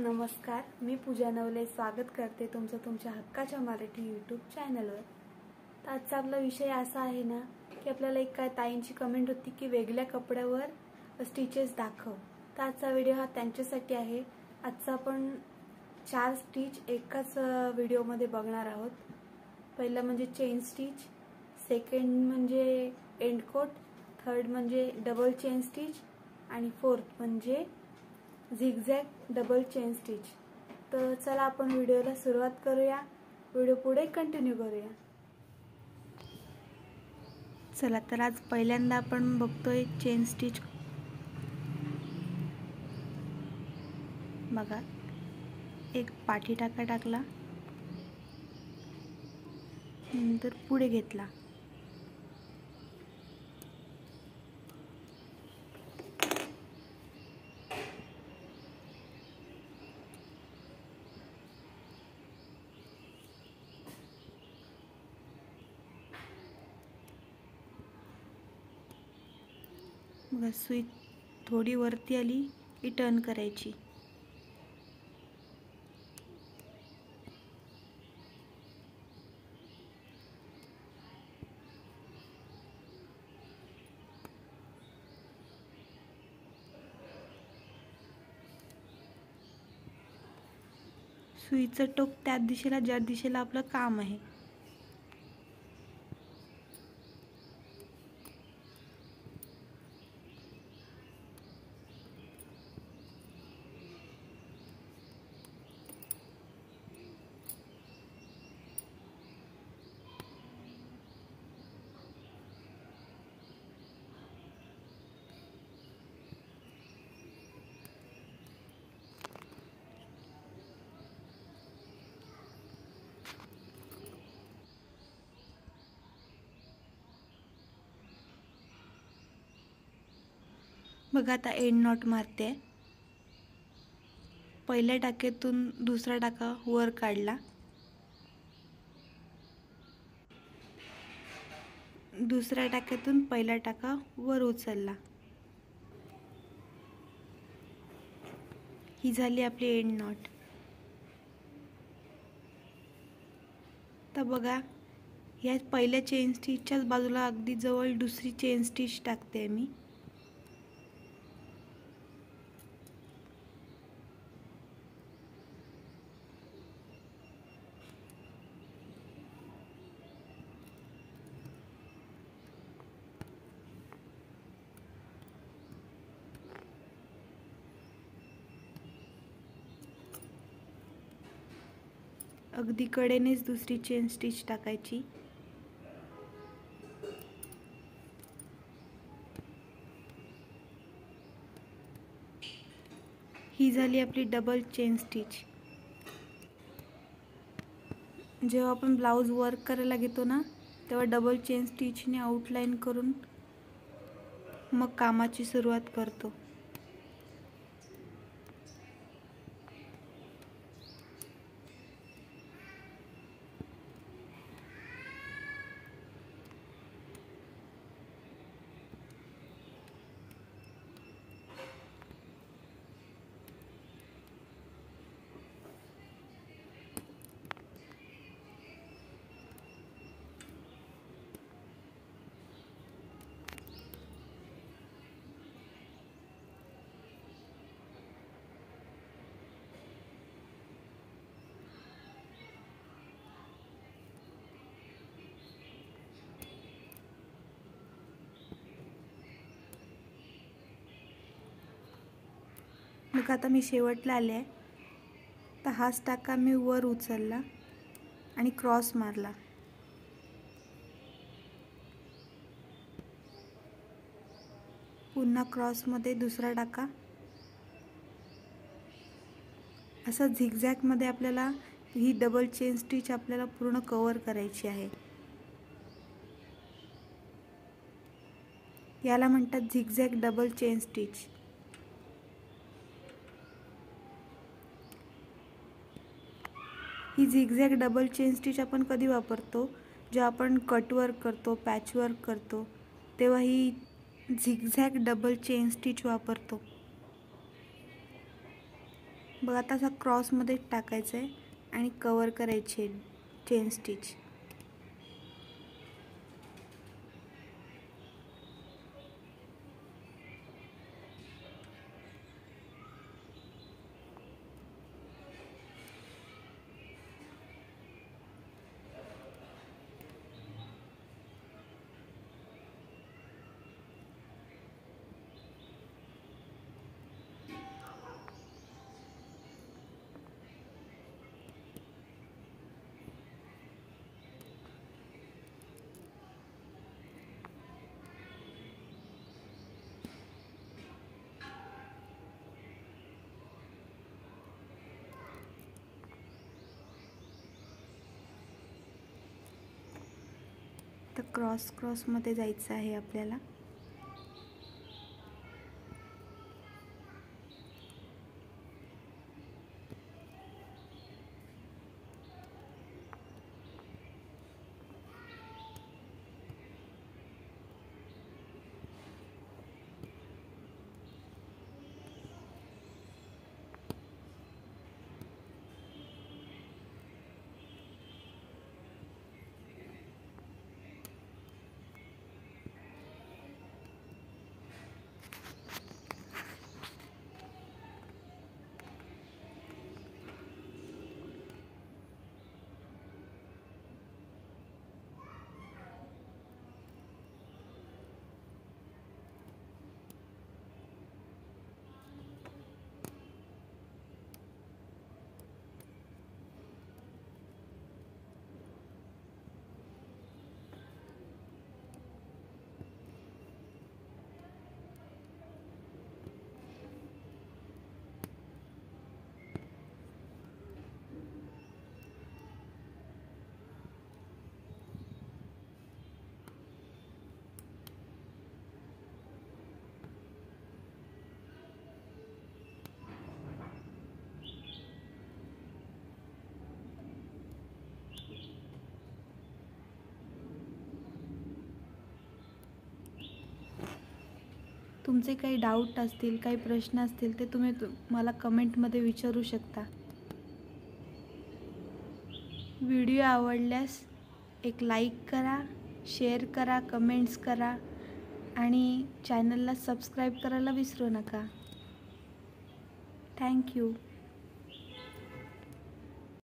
नमस्कार, मी पूजा नवले स्वागत करते तुमचं तुमच्या हक्काच्या मराठी यूट्यूब चॅनलवर। तर आजचा आपला विषय असा आहे ना की आपल्याला एक काय ताईंची कमेंट होती की वेगळ्या कपड्यावर स्टिचेस दाखव। तर आजचा व्हिडिओ हा त्यांच्यासाठी आहे। आजचा आपण 4 स्टिच एकाच व्हिडिओमध्ये बघणार आहोत। पहिला म्हणजे चेन स्टिच, सेकंड म्हणजे एंड कोट, थर्ड म्हणजे डबल चेन स्टिच आणि फोर्थ म्हणजे झिगझॅग डबल चेन स्टिच। तर चला आपण व्हिडिओला सुरुवात करूया, व्हिडिओ पुढे कंटिन्यू करूया। चला तर आज पहिल्यांदा आपण बघतोय चेन स्टिच। बघा, एक पाठी टाका टाकला, नंतर पुढे घेतला, बघा सुई थोडी वरती आली की टर्न करायची। सुईचं टोक त्या दिशेला ज्या दिशेला आपलं काम आहे। बघा आता एंड नॉट मारते। पहिल्या टाक्यातून दुसरा टाका वर काढला, दुसऱ्या टाक्यातून पहिला टाका वर उचलला। ही झाली आपली एंड नॉट। तर बघा, या पहिल्या चेन स्टिचच्याच बाजूला अगदी जवळ दुसरी चेन स्टिच टाकते मी। अगदी कडेनेच दुसरी चेन स्टिच टाकायची। ही झाली आपली डबल चेन स्टिच। जेव्हा आपण ब्लाउज वर्क करायला घेतो ना, तेव्हा डबल चेन स्टिचने आउटलाइन करून मग कामाची सुरुवात करतो। मग आता मी शेवटला आले आहे। तर हाच टाका मी वर उचलला आणि क्रॉस मारला। पुन्हा क्रॉसमध्ये दुसरा टाका। असं झिगझॅगमध्ये आपल्याला ही डबल चेन स्टिच आपल्याला पूर्ण कव्हर करायची आहे। याला म्हणतात झिगझॅग डबल चेन स्टिच। ही झिगझॅग डबल चेन स्टिच आपण कधी वापरतो? जेव्हा आपण कटवर्क करतो, पॅचवर्क करतो, तेव्हा ही झिगझॅग डबल चेन स्टिच वापरतो। बघ आता असा क्रॉसमध्ये टाकायचं आहे आणि कवर करायचे चेन स्टिच. तर क्रॉसमध्ये जायचं आहे आपल्याला. तुमचे काही डाऊट असतील, काही प्रश्न असतील ते तुम्ही मला कमेंटमध्ये विचारू शकता. व्हिडिओ आवडल्यास एक लाईक करा, शेअर करा, कमेंट्स करा आणि चॅनलला सबस्क्राईब करायला विसरू नका. थँक्यू.